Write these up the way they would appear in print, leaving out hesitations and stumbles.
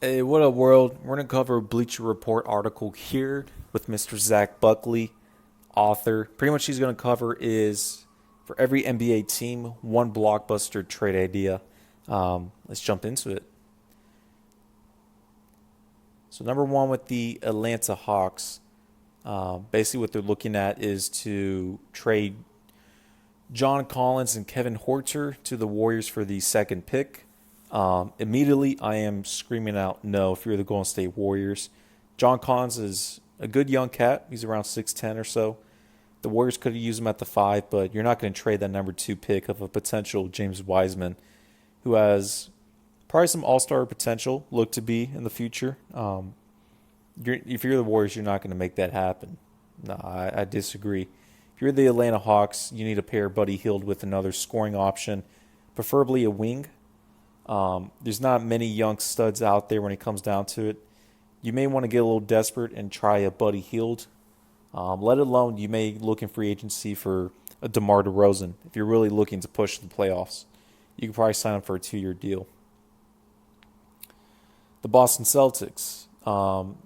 Hey, what up, world? We're going to cover a Bleacher Report article here with Mr. Zach Buckley, author. Pretty much he's going to cover is for every NBA team, one blockbuster trade idea. Let's jump into it. So, number one with the Atlanta Hawks, basically what they're looking at is to trade John Collins and Kevin Horter to the Warriors for the second pick. Immediately, I am screaming out no if you're the Golden State Warriors. John Collins is a good young cat. He's around 6'10 or so. The Warriors could have used him at the 5, but you're not going to trade that number 2 pick of a potential James Wiseman who has probably some all-star potential, look to be in the future. If you're the Warriors, you're not going to make that happen. No, I disagree. If you're the Atlanta Hawks, you need to pair Buddy Hield with another scoring option, preferably a wing. There's not many young studs out there when it comes down to it. You may want to get a little desperate and try a Buddy Hield. Let alone you may look in free agency for a DeMar DeRozan if you're really looking to push the playoffs. You could probably sign him for a 2-year deal. The Boston Celtics.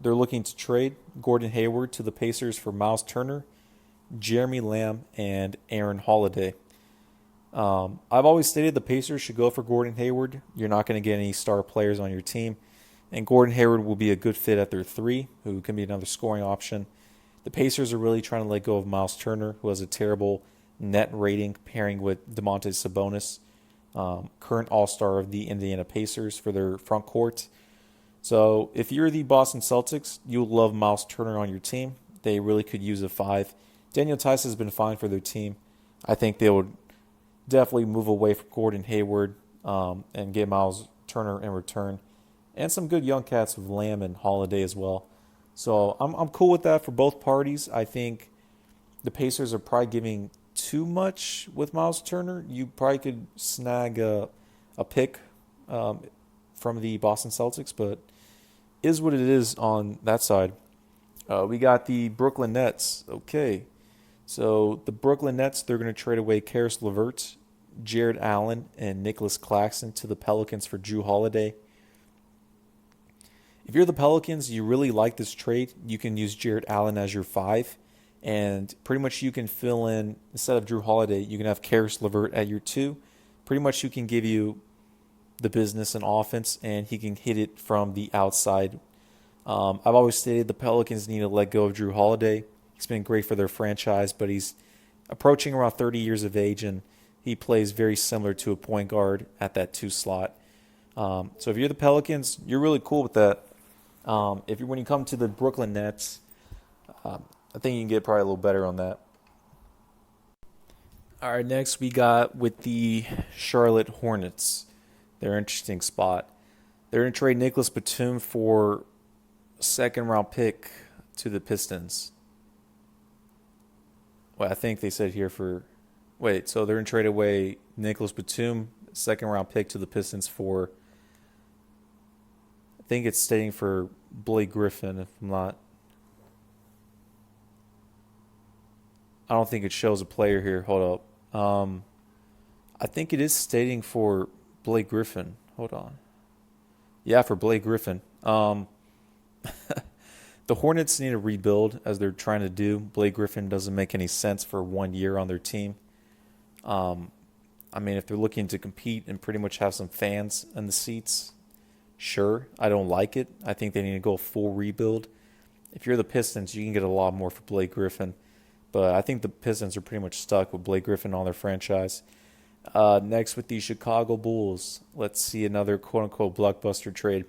They're looking to trade Gordon Hayward to the Pacers for Miles Turner, Jeremy Lamb, and Aaron Holiday. I've always stated the Pacers should go for Gordon Hayward. You're not going to get any star players on your team. And Gordon Hayward will be a good fit at their 3, who can be another scoring option. The Pacers are really trying to let go of Miles Turner, who has a terrible net rating, pairing with Domantas Sabonis, current all-star of the Indiana Pacers, for their front court. So if you're the Boston Celtics, you'll love Miles Turner on your team. They really could use a 5. Daniel Tice has been fine for their team. I think they would definitely move away from Gordon Hayward and get Miles Turner in return. And some good young cats with Lamb and Holiday as well. So I'm cool with that for both parties. I think the Pacers are probably giving too much with Miles Turner. You probably could snag a pick from the Boston Celtics, but is what it is on that side. We got the Brooklyn Nets. Okay. So the Brooklyn Nets, they're going to trade away Karis LeVert, Jared Allen, and Nicholas Claxton to the Pelicans for Drew Holiday. If you're the Pelicans, you really like this trade, you can use Jared Allen as your 5, and pretty much you can fill in, instead of Drew Holiday, you can have Karis LeVert at your 2. Pretty much you can give you the business and offense, and he can hit it from the outside. I've always stated the Pelicans need to let go of Drew Holiday. He's been great for their franchise, but he's approaching around 30 years of age, and he plays very similar to a point guard at that 2 slot. So if you're the Pelicans, you're really cool with that. When you come to the Brooklyn Nets, I think you can get probably a little better on that. All right, next we got with the Charlotte Hornets. They're an interesting spot. They're going to trade Nicholas Batum for a second-round pick to the Pistons. Well, I think they said here for... Wait, so they're going to trade away Nicholas Batum, second-round pick to the Pistons for... I think it's stating for Blake Griffin, if I'm not... I don't think it shows a player here. Hold up. I think it is stating for Blake Griffin. Hold on. Yeah, for Blake Griffin. The Hornets need to rebuild as they're trying to do. Blake Griffin doesn't make any sense for 1 year on their team. If they're looking to compete and pretty much have some fans in the seats, sure. I don't like it. I think they need to go full rebuild. If you're the Pistons, you can get a lot more for Blake Griffin. But I think the Pistons are pretty much stuck with Blake Griffin on their franchise. Next with the Chicago Bulls. Let's see another quote-unquote blockbuster trade.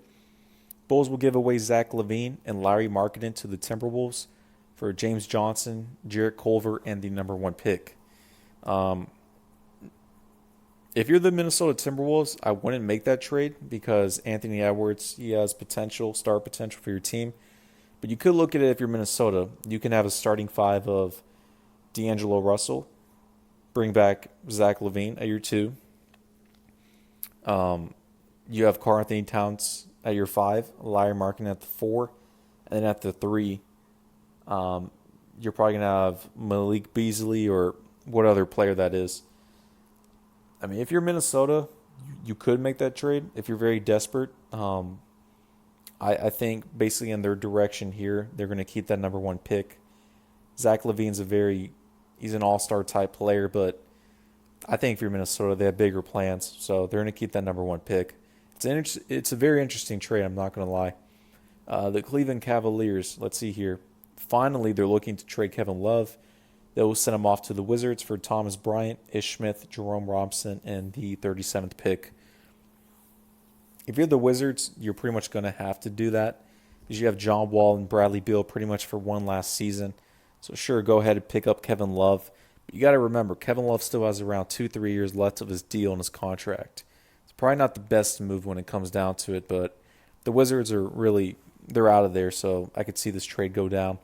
Bulls will give away Zach LaVine and Larry Markkinen to the Timberwolves for James Johnson, Jarrett Culver, and the number 1 pick. If you're the Minnesota Timberwolves, I wouldn't make that trade because Anthony Edwards, he has star potential for your team. But you could look at it if you're Minnesota. You can have a starting 5 of D'Angelo Russell, bring back Zach LaVine at your 2. You have Karl Anthony Towns at your 5, Larry Markkinen at the 4, and then at the 3, you're probably going to have Malik Beasley or what other player that is. If you're Minnesota, you could make that trade if you're very desperate. I think basically in their direction here, they're going to keep that number one pick. Zach LaVine's he's an all-star type player, but I think if you're Minnesota, they have bigger plans, so they're going to keep that number one pick. It's a very interesting trade, I'm not going to lie. The Cleveland Cavaliers, let's see here. Finally, they're looking to trade Kevin Love. They'll send him off to the Wizards for Thomas Bryant, Ish Smith, Jerome Robinson, and the 37th pick. If you're the Wizards, you're pretty much going to have to do that because you have John Wall and Bradley Beal pretty much for one last season. So sure, go ahead and pick up Kevin Love. But you got to remember, Kevin Love still has around 2-3 years left of his deal and his contract. It's probably not the best move when it comes down to it, but the Wizards they're out of there, so I could see this trade go down.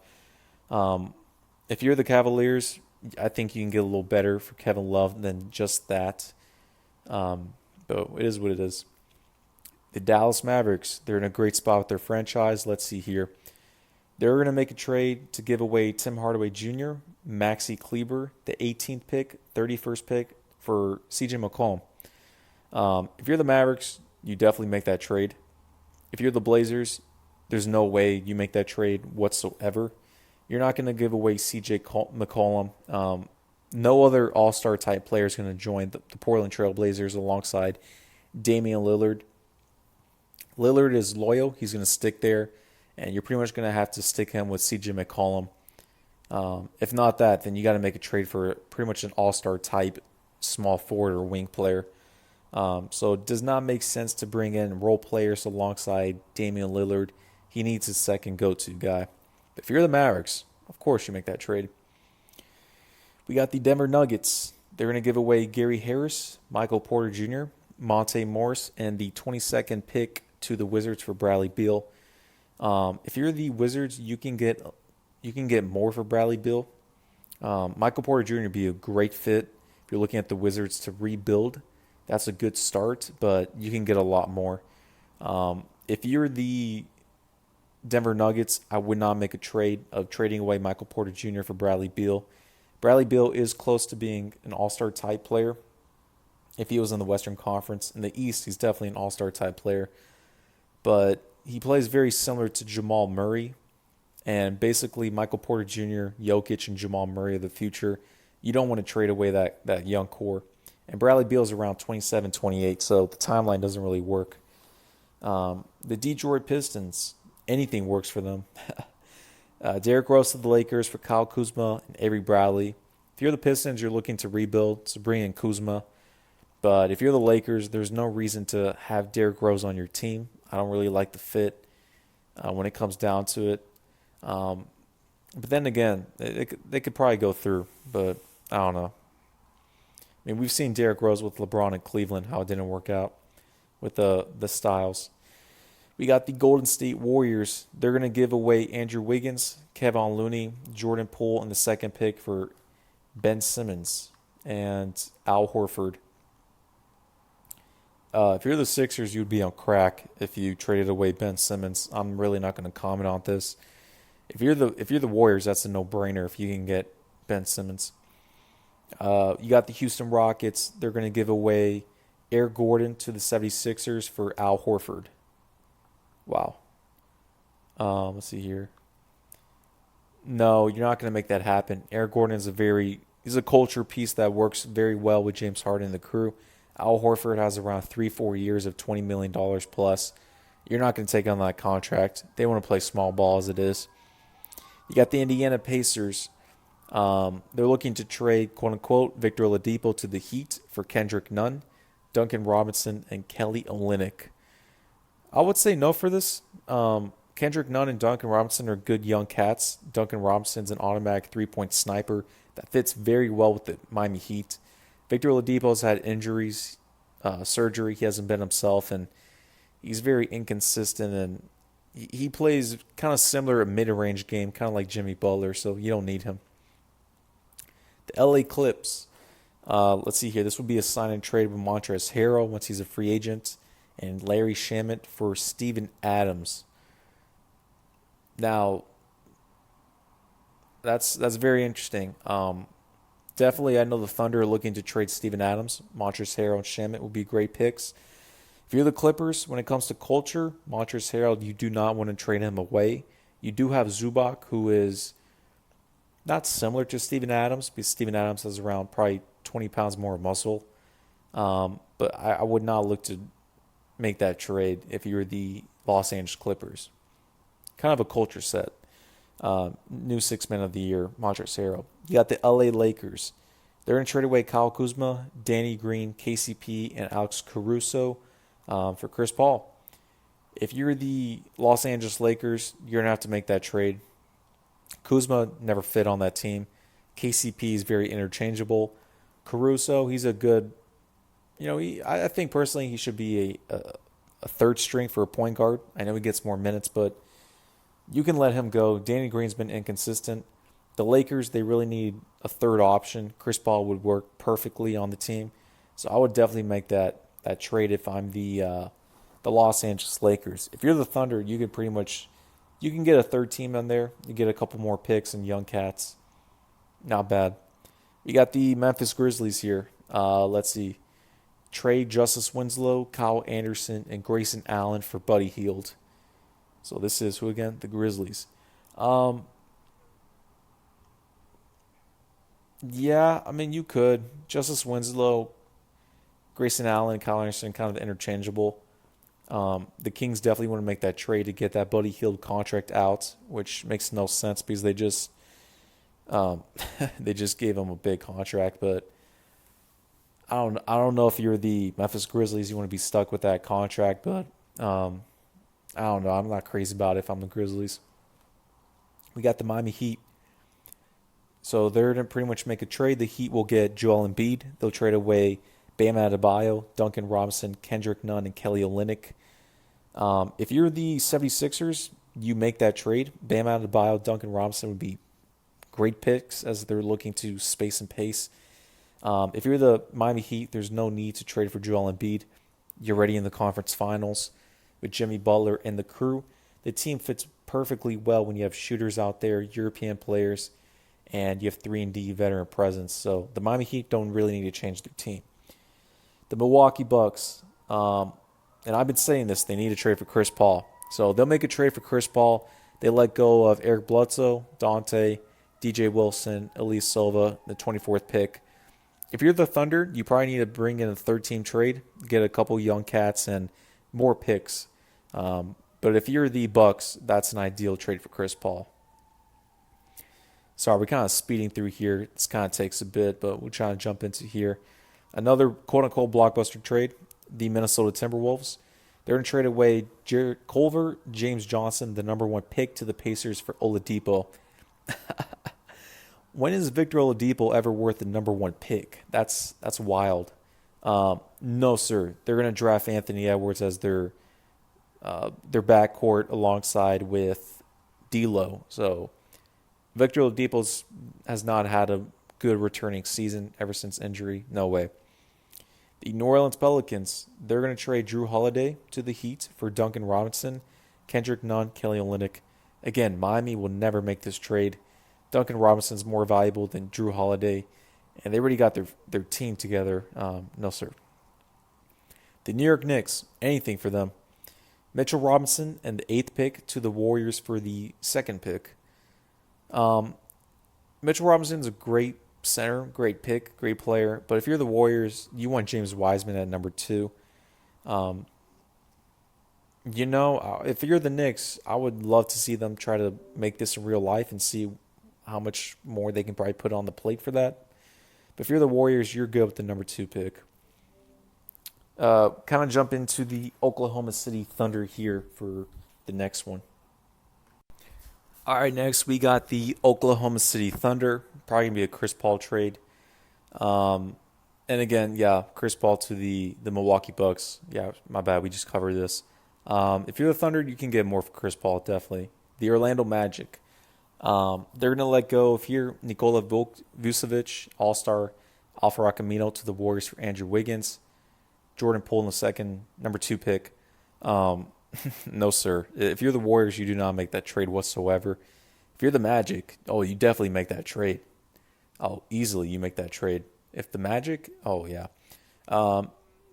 If you're the Cavaliers, I think you can get a little better for Kevin Love than just that. But it is what it is. The Dallas Mavericks, they're in a great spot with their franchise. Let's see here. They're going to make a trade to give away Tim Hardaway Jr., Maxi Kleber, the 18th pick, 31st pick for CJ McCollum. If you're the Mavericks, you definitely make that trade. If you're the Blazers, there's no way you make that trade whatsoever. You're not going to give away CJ McCollum. No other all-star type player is going to join the Portland Trail Blazers alongside Damian Lillard. Lillard is loyal. He's going to stick there, and you're pretty much going to have to stick him with CJ McCollum. If not that, then you got to make a trade for pretty much an all-star type small forward or wing player. So it does not make sense to bring in role players alongside Damian Lillard. He needs his second go-to guy. But if you're the Mavericks, of course you make that trade. We got the Denver Nuggets. They're going to give away Gary Harris, Michael Porter Jr., Monte Morris, and the 22nd pick to the Wizards for Bradley Beal. If you're the Wizards, you can get more for Bradley Beal. Michael Porter Jr. would be a great fit if you're looking at the Wizards to rebuild. That's a good start, but you can get a lot more. If you're the Denver Nuggets, I would not make a trade of trading away Michael Porter Jr. for Bradley Beal. Bradley Beal is close to being an all-star type player. If he was in the Western Conference, in the East, he's definitely an all-star type player. But he plays very similar to Jamal Murray. And basically, Michael Porter Jr., Jokic, and Jamal Murray are the future. You don't want to trade away that young core. And Bradley Beal is around 27, 28, so the timeline doesn't really work. The Detroit Pistons, anything works for them. Derrick Rose to the Lakers for Kyle Kuzma and Avery Bradley. If you're the Pistons, you're looking to rebuild, so bring in Kuzma. But if you're the Lakers, there's no reason to have Derrick Rose on your team. I don't really like the fit when it comes down to it. But then again, they could probably go through, but I don't know. I mean, we've seen Derrick Rose with LeBron in Cleveland, how it didn't work out with the styles. We got the Golden State Warriors. They're going to give away Andrew Wiggins, Kevon Looney, Jordan Poole, and the second pick for Ben Simmons and Al Horford. If you're the Sixers, you'd be on crack if you traded away Ben Simmons. I'm really not going to comment on this. If you're the Warriors, that's a no-brainer if you can get Ben Simmons. You got the Houston Rockets. They're going to give away Eric Gordon to the 76ers for Al Horford. Wow. Let's see here. No, you're not going to make that happen. Eric Gordon is he's a culture piece that works very well with James Harden and the crew. Al Horford has around 3-4 years of $20 million plus. You're not going to take on that contract. They want to play small ball as it is. You got the Indiana Pacers. They're looking to trade, quote-unquote, Victor Oladipo to the Heat for Kendrick Nunn, Duncan Robinson, and Kelly Olynyk. I would say no for this. Kendrick Nunn and Duncan Robinson are good young cats. Duncan Robinson's an automatic three-point sniper that fits very well with the Miami Heat. Victor Oladipo's had injuries, surgery. He hasn't been himself, and he's very inconsistent, and he plays kind of similar a mid-range game, kind of like Jimmy Butler, so you don't need him. The LA Clips. Let's see here. This would be a sign and trade with Montrezl Harrell once he's a free agent, and Larry Shamet for Steven Adams. Now, that's very interesting. Definitely, I know the Thunder are looking to trade Steven Adams. Montrezl Harrell and Shamet would be great picks. If you're the Clippers, when it comes to culture, Montrezl Harrell, you do not want to trade him away. You do have Zubac, who is not similar to Steven Adams, because Steven Adams has around probably 20 pounds more muscle. But I would not look to make that trade if you're the Los Angeles Clippers. Kind of a culture set. New six man of the year, Montrezl Harrell. You got the LA Lakers. They're going to trade away Kyle Kuzma, Danny Green, KCP, and Alex Caruso for Chris Paul. If you're the Los Angeles Lakers, you're going to have to make that trade. Kuzma never fit on that team. KCP is very interchangeable. Caruso, he's a good, I think personally he should be a third string for a point guard. I know he gets more minutes, but you can let him go. Danny Green's been inconsistent. The Lakers, they really need a third option. Chris Paul would work perfectly on the team. So I would definitely make that trade if I'm the Los Angeles Lakers. If you're the Thunder, you can get a third team in there. You get a couple more picks and young cats. Not bad. We got the Memphis Grizzlies here. Let's see. Trade Justice Winslow, Kyle Anderson, and Grayson Allen for Buddy Hield. So this is who again? The Grizzlies. Yeah, I mean, you could. Justice Winslow, Grayson Allen, Kyle Anderson, kind of interchangeable. The Kings definitely want to make that trade to get that Buddy Hield contract out, which makes no sense because they just gave him a big contract. But I don't know if you're the Memphis Grizzlies, you want to be stuck with that contract. But I don't know. I'm not crazy about it if I'm the Grizzlies. We got the Miami Heat. So they're going to pretty much make a trade. The Heat will get Joel Embiid. They'll trade away Bam Adebayo, Duncan Robinson, Kendrick Nunn, and Kelly Olynyk. If you're the 76ers, you make that trade. Bam Adebayo, Duncan Robinson would be great picks as they're looking to space and pace. If you're the Miami Heat, there's no need to trade for Joel Embiid. You're already in the conference finals with Jimmy Butler and the crew. The team fits perfectly well when you have shooters out there, European players, and you have 3-and-D veteran presence. So the Miami Heat don't really need to change their team. The Milwaukee Bucks, and I've been saying this, they need to trade for Chris Paul. So they'll make a trade for Chris Paul. They let go of Eric Bledsoe, Dante, DJ Wilson, Elise Silva, the 24th pick. If you're the Thunder, you probably need to bring in a third-team trade, get a couple young cats and more picks. But if you're the Bucks, that's an ideal trade for Chris Paul. Sorry, we're kind of speeding through here. This kind of takes a bit, but we'll try to jump into here. Another quote-unquote blockbuster trade, the Minnesota Timberwolves. They're going to trade away Jarrett Culver, James Johnson, the number 1 pick to the Pacers for Oladipo. When is Victor Oladipo ever worth the number 1 pick? That's wild. No, sir. They're going to draft Anthony Edwards as their backcourt alongside with D'Lo. So Victor Oladipo has not had a good returning season ever since injury. No way. The New Orleans Pelicans, they're going to trade Drew Holiday to the Heat for Duncan Robinson, Kendrick Nunn, Kelly Olynyk. Again, Miami will never make this trade. Duncan Robinson's more valuable than Drew Holiday, and they already got their team together. No, sir. The New York Knicks, anything for them. Mitchell Robinson and the 8th pick to the Warriors for the 2nd pick. Mitchell Robinson's a great center, great pick, great player. But if you're the Warriors, you want James Wiseman at number 2. If you're the Knicks, I would love to see them try to make this in real life and see how much more they can probably put on the plate for that. But if you're the Warriors, you're good with the number 2 pick. Kind of jump into the Oklahoma City Thunder here for the next one. All right, next we got the Oklahoma City Thunder. Probably going to be a Chris Paul trade. And again, yeah, Chris Paul to the Milwaukee Bucks. Yeah, my bad. We just covered this. If you're the Thunder, you can get more for Chris Paul, definitely. The Orlando Magic. They're going to let go of here Nikola Vucevic, All-Star, Alpha Camino to the Warriors for Andrew Wiggins. Jordan Poole in the 2nd, number 2 pick. No, sir. If you're the Warriors, you do not make that trade whatsoever. If you're the Magic, you definitely make that trade. Easily you make that trade. If the Magic, yeah.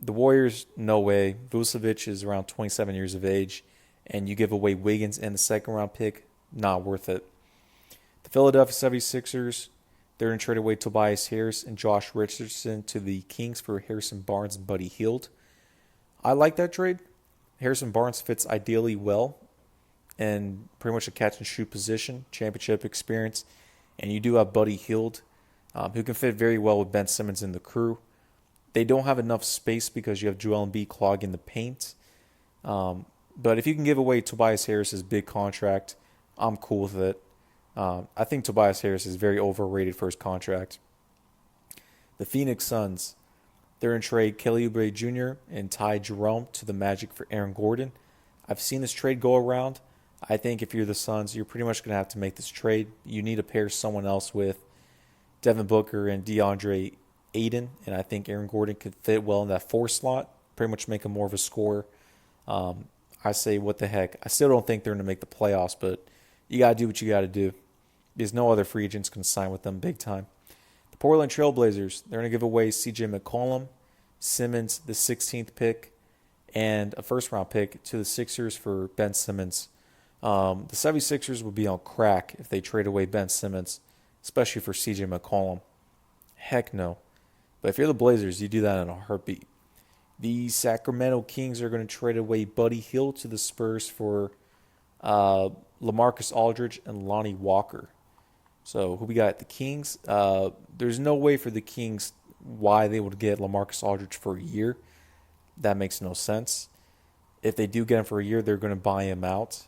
The Warriors, no way. Vucevic is around 27 years of age, and you give away Wiggins and the second round pick, not worth it. The Philadelphia 76ers, they're going to trade away Tobias Harris and Josh Richardson to the Kings for Harrison Barnes and Buddy Hield. I like that trade. Harrison Barnes fits ideally well in pretty much a catch and shoot position, championship experience, and you do have Buddy Hield, who can fit very well with Ben Simmons in the crew. They don't have enough space because you have Joel Embiid clogging the paint. But if you can give away Tobias Harris's big contract, I'm cool with it. I think Tobias Harris is very overrated for his contract. The Phoenix Suns, they're in trade Kelly Oubre Jr. and Ty Jerome to the Magic for Aaron Gordon. I've seen this trade go around. I think if you're the Suns, you're pretty much going to have to make this trade. You need to pair someone else with Devin Booker and DeAndre Ayton, and I think Aaron Gordon could fit well in that 4 slot, pretty much make him more of a scorer. I say, what the heck. I still don't think they're going to make the playoffs, but you got to do what you got to do. There's no other free agents can sign with them big time. The Portland Trailblazers, they're going to give away C.J. McCollum, Simmons, the 16th pick, and a first-round pick to the Sixers for Ben Simmons. The 76ers would be on crack if they trade away Ben Simmons, especially for C.J. McCollum. Heck no. But if you're the Blazers, you do that in a heartbeat. The Sacramento Kings are going to trade away Buddy Hield to the Spurs for LaMarcus Aldridge and Lonnie Walker. So who we got? The Kings. There's no way for the Kings why they would get LaMarcus Aldridge for a year. That makes no sense. If they do get him for a year, they're going to buy him out.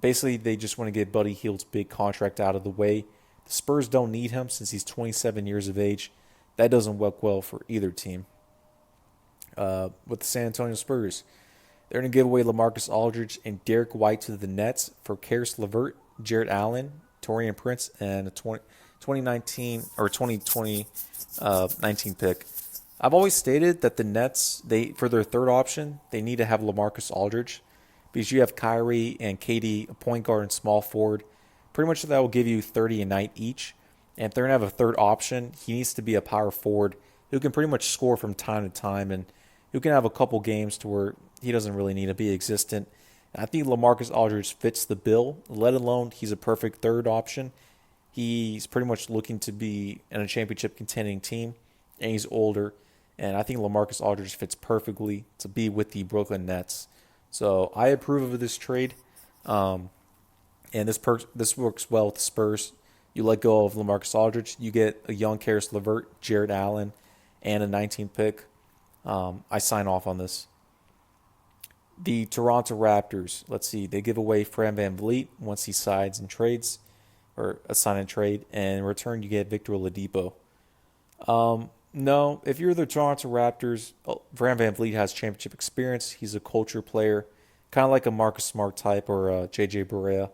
Basically, they just want to get Buddy Hield's big contract out of the way. The Spurs don't need him since he's 27 years of age. That doesn't work well for either team. With the San Antonio Spurs, they're going to give away LaMarcus Aldridge and Derek White to the Nets for Karis LeVert, Jarrett Allen, Taurean Prince, and a 2019 or 2020 19 pick. I've always stated that the Nets, for their third option, they need to have LaMarcus Aldridge because you have Kyrie and KD, a point guard and small forward. Pretty much that will give you 30 a night each. And if they're going to have a third option, he needs to be a power forward who can pretty much score from time to time and who can have a couple games to where he doesn't really need to be existent. And I think LaMarcus Aldridge fits the bill, let alone he's a perfect third option. He's pretty much looking to be in a championship contending team, and he's older. And I think LaMarcus Aldridge fits perfectly to be with the Brooklyn Nets. So I approve of this trade. And this works well with the Spurs. You let go of LaMarcus Aldridge, you get a young Karis LeVert, Jarrett Allen, and a 19th pick. I sign off on this. The Toronto Raptors, let's see, they give away Fran VanVleet once he signs and trades, or a sign and trade, and in return you get Victor Oladipo. No, if you're the Toronto Raptors, Fran VanVleet has championship experience. He's a culture player, kind of like a Marcus Smart type or a J.J. Barea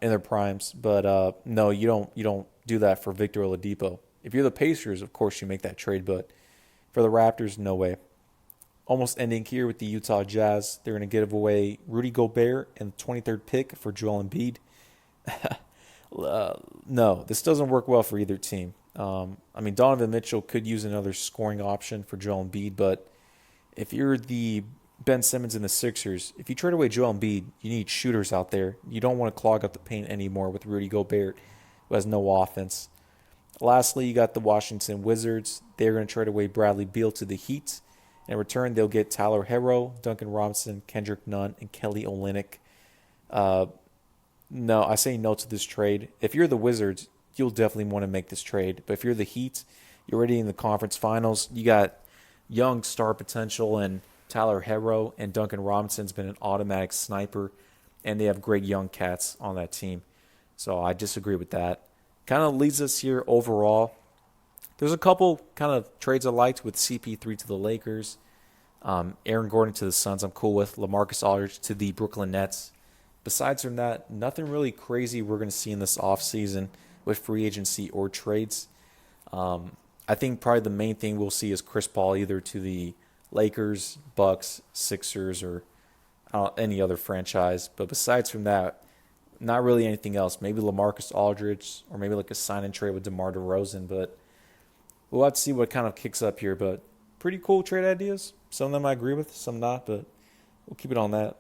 in their primes. But no, you don't do that for Victor Oladipo. If you're the Pacers, of course you make that trade, but for the Raptors, no way. Almost ending here with the Utah Jazz. They're going to give away Rudy Gobert and the 23rd pick for Joel Embiid. No, this doesn't work well for either team. Donovan Mitchell could use another scoring option for Joel Embiid, but if you're the Ben Simmons and the Sixers, if you trade away Joel Embiid, you need shooters out there. You don't want to clog up the paint anymore with Rudy Gobert, who has no offense. Lastly, you got the Washington Wizards. They're going to trade away Bradley Beal to the Heat. In return, they'll get Tyler Herro, Duncan Robinson, Kendrick Nunn, and Kelly Olynyk. No, I say no to this trade. If you're the Wizards, you'll definitely want to make this trade. But if you're the Heat, you're already in the conference finals. You got young star potential, and Tyler Herro and Duncan Robinson's been an automatic sniper, and they have great young cats on that team. So I disagree with that. Kind of leads us here overall. There's a couple kind of trades I liked with CP3 to the Lakers, Aaron Gordon to the Suns I'm cool with, LaMarcus Aldridge to the Brooklyn Nets. Besides from that, nothing really crazy we're going to see in this offseason with free agency or trades. I think probably the main thing we'll see is Chris Paul either to the Lakers, Bucks, Sixers, or any other franchise. But besides from that, not really anything else. Maybe LaMarcus Aldridge or maybe like a sign and trade with DeMar DeRozan, but we'll have to see what kind of kicks up here, but pretty cool trade ideas. Some of them I agree with, some not, but we'll keep it on that.